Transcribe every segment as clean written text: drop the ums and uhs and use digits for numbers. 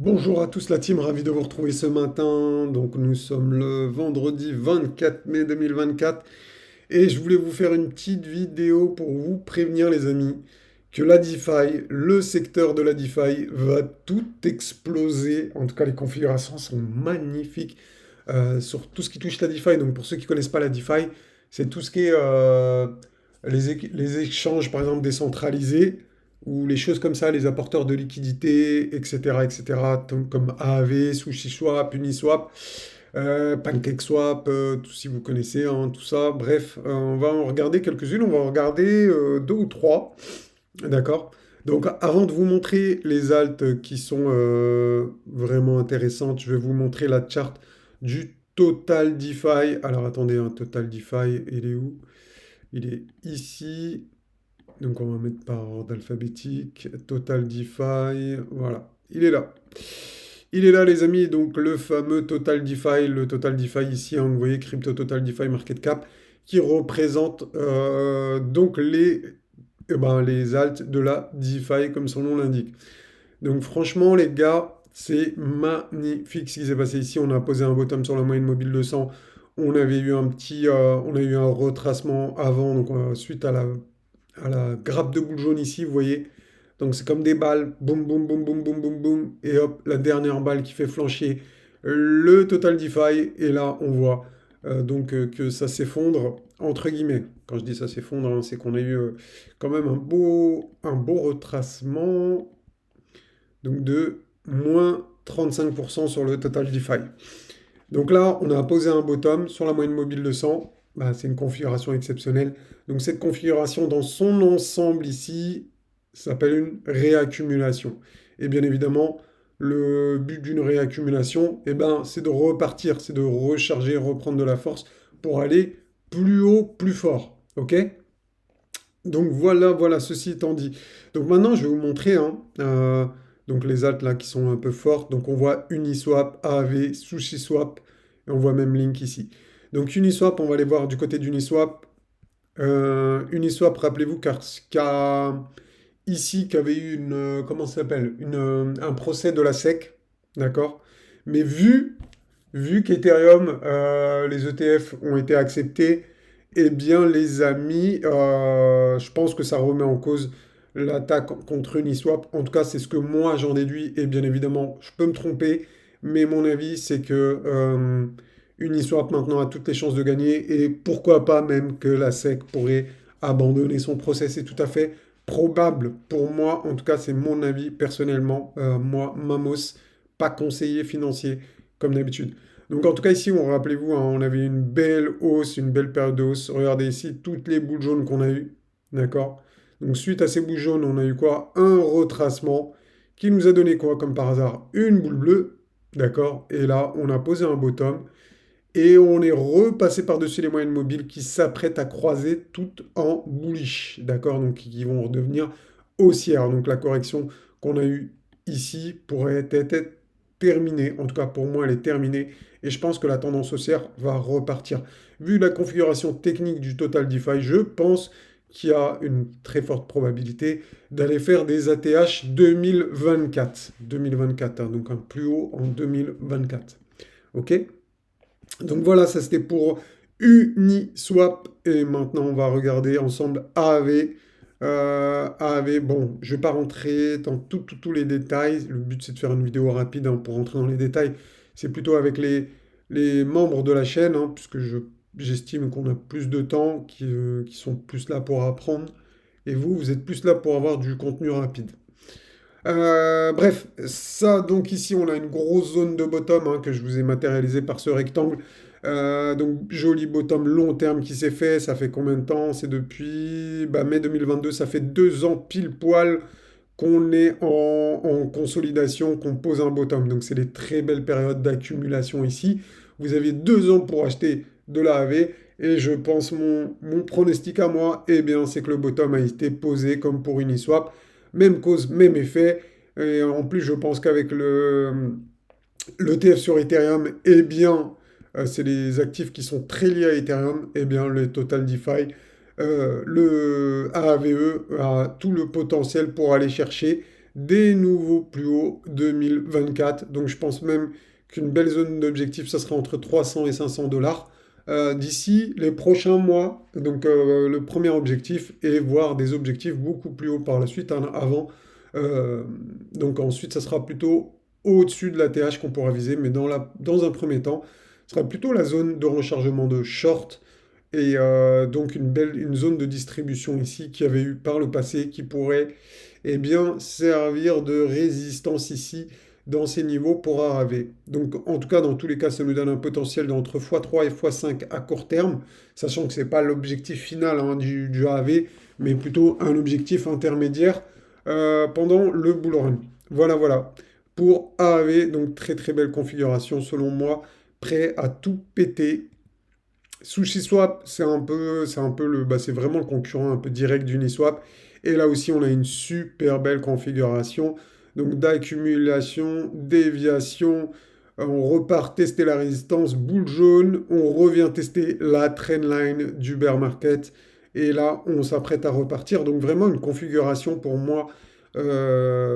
Bonjour à tous la team, ravi de vous retrouver ce matin. Donc nous sommes le vendredi 24 mai 2024 et je voulais vous faire une petite vidéo pour vous prévenir les amis que la DeFi, le secteur de la DeFi va tout exploser. En tout cas les configurations sont magnifiques sur tout ce qui touche la DeFi. Donc pour ceux qui ne connaissent pas la DeFi, c'est tout ce qui est les échanges par exemple décentralisés ou les choses comme ça, les apporteurs de liquidités, etc., comme Aave, SushiSwap, Uniswap, PancakeSwap, si vous connaissez, hein, tout ça. Bref, on va en regarder quelques-unes, on va en regarder deux ou trois, d'accord? Donc, avant de vous montrer les alts qui sont vraiment intéressantes, je vais vous montrer la charte du Total DeFi. Alors, attendez, un Total DeFi, il est où? Il est ici. Donc on va mettre par ordre alphabétique. Total DeFi. Voilà. Il est là. Il est là les amis. Donc le fameux Total DeFi. Le Total DeFi ici. Hein, vous voyez Crypto Total DeFi Market Cap. Qui représente donc les alts de la DeFi comme son nom l'indique. Donc franchement les gars. C'est magnifique ce qui s'est passé ici. On a posé un bottom sur la moyenne mobile 200. On avait eu on a eu un retracement avant, donc suite à la grappe de boule jaune ici, vous voyez. Donc c'est comme des balles, boum, boum, boum, boum, boum, boum, boum, et hop, la dernière balle qui fait flancher le Total DeFi, et là on voit que ça s'effondre, entre guillemets. Quand je dis ça s'effondre, hein, c'est qu'on a eu quand même un beau retracement, donc de moins 35% sur le Total DeFi. Donc là, on a posé un bottom sur la moyenne mobile de 100. Bah, c'est une configuration exceptionnelle. Donc cette configuration dans son ensemble ici s'appelle une réaccumulation. Et bien évidemment, le but d'une réaccumulation, eh ben, c'est de repartir, c'est de recharger, reprendre de la force pour aller plus haut, plus fort. OK? Donc voilà, ceci étant dit. Donc maintenant, je vais vous montrer hein, donc les alts là qui sont un peu fortes. Donc on voit Uniswap, Aave, SushiSwap, et on voit même Link ici. Donc Uniswap, on va aller voir du côté d'Uniswap. Uniswap, rappelez-vous, ici, qu'avait eu comment ça s'appelle? Un procès de la SEC, d'accord? Mais vu qu'Ethereum, les ETF ont été acceptés, eh bien, les amis, je pense que ça remet en cause l'attaque contre Uniswap. En tout cas, c'est ce que moi j'en déduis. Et bien évidemment, je peux me tromper, mais mon avis, c'est que Uniswap maintenant a toutes les chances de gagner. Et pourquoi pas même que la SEC pourrait abandonner son procès. C'est tout à fait probable pour moi. En tout cas, c'est mon avis personnellement. Moi, Mamos, pas conseiller financier comme d'habitude. Donc en tout cas ici, rappelez-vous, hein, on avait une belle hausse, une belle période de hausse. Regardez ici toutes les boules jaunes qu'on a eues. D'accord? Donc suite à ces boules jaunes, on a eu quoi? Un retracement qui nous a donné quoi comme par hasard? Une boule bleue. D'accord? Et là, on a posé un bottom. Et on est repassé par-dessus les moyennes mobiles qui s'apprêtent à croiser toutes en bullish. D'accord? Donc qui vont redevenir haussières. Donc la correction qu'on a eue ici pourrait être terminée. En tout cas, pour moi, elle est terminée. Et je pense que la tendance haussière va repartir. Vu la configuration technique du Total DeFi, je pense qu'il y a une très forte probabilité d'aller faire des ATH 2024. 2024, hein, donc un plus haut en 2024. OK? Donc voilà, ça c'était pour Uniswap. Et maintenant, on va regarder ensemble Aave. Aave, bon, je ne vais pas rentrer dans tous les détails. Le but, c'est de faire une vidéo rapide hein, pour rentrer dans les détails. C'est plutôt avec les membres de la chaîne, hein, puisque j'estime qu'on a plus de temps, qui sont plus là pour apprendre. Et vous, vous êtes plus là pour avoir du contenu rapide. Bref, ça donc ici on a une grosse zone de bottom hein, que je vous ai matérialisé par ce rectangle. Donc joli bottom long terme qui s'est fait, ça fait combien de temps? C'est depuis mai 2022, ça fait 2 ans pile poil qu'on est en consolidation, qu'on pose un bottom. Donc c'est des très belles périodes d'accumulation ici. Vous avez 2 ans pour acheter de la AV et je pense mon pronostic à moi, eh bien c'est que le bottom a été posé comme pour Uniswap. Même cause, même effet. Et en plus, je pense qu'avec l'ETF sur Ethereum, eh bien, c'est les actifs qui sont très liés à Ethereum, eh bien, le Total DeFi, le AAVE a tout le potentiel pour aller chercher des nouveaux plus hauts 2024. Donc je pense même qu'une belle zone d'objectif, ça sera entre 300 et 500 dollars d'ici les prochains mois. Donc le premier objectif et voir des objectifs beaucoup plus hauts par la suite, hein, avant. Euh, donc ensuite, ça sera plutôt au-dessus de la TH qu'on pourra viser, mais dans un premier temps, ce sera plutôt la zone de rechargement de short et donc une zone de distribution ici qui avait eu par le passé, qui pourrait eh bien, servir de résistance ici dans ces niveaux pour AAV. Donc en tout cas, dans tous les cas, ça nous donne un potentiel d'entre x3 et x5 à court terme, sachant que ce n'est pas l'objectif final, hein, du AAV, mais plutôt un objectif intermédiaire pendant le bull run. Voilà, voilà. Pour AAV, donc très très belle configuration selon moi, prêt à tout péter. SushiSwap, c'est vraiment le concurrent un peu direct d'Uniswap. Et là aussi, on a une super belle configuration. Donc d'accumulation, déviation, on repart tester la résistance, boule jaune, on revient tester la trendline du bear market. Et là, on s'apprête à repartir. Donc vraiment une configuration pour moi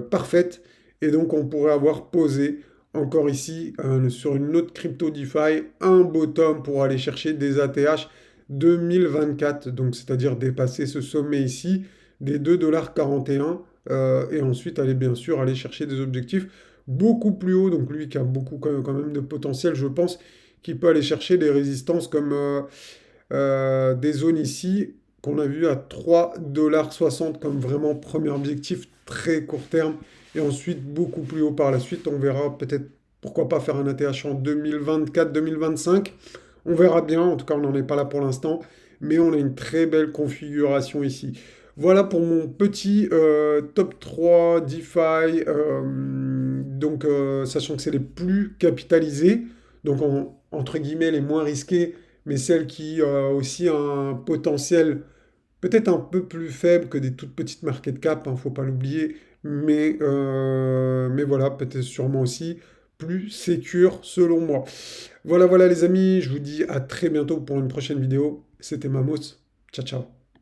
parfaite. Et donc on pourrait avoir posé encore ici, sur une autre crypto DeFi, un bottom pour aller chercher des ATH 2024, donc c'est-à-dire dépasser ce sommet ici des 2,41 $, et ensuite aller bien sûr aller chercher des objectifs beaucoup plus hauts, donc lui qui a beaucoup quand même de potentiel, je pense, qui peut aller chercher des résistances comme des zones ici qu'on a vu à 3,60 $ comme vraiment premier objectif très court terme, et ensuite beaucoup plus haut par la suite. On verra peut-être pourquoi pas faire un ATH en 2024-2025. On verra bien, en tout cas on n'en est pas là pour l'instant, mais on a une très belle configuration ici. Voilà pour mon petit top 3 DeFi, donc sachant que c'est les plus capitalisés, donc entre guillemets les moins risqués, mais celles qui aussi ont un potentiel peut-être un peu plus faible que des toutes petites market cap, hein, faut pas l'oublier, mais voilà, peut-être sûrement aussi plus sécure selon moi. Voilà, voilà les amis, je vous dis à très bientôt pour une prochaine vidéo. C'était Mamos. Ciao, ciao.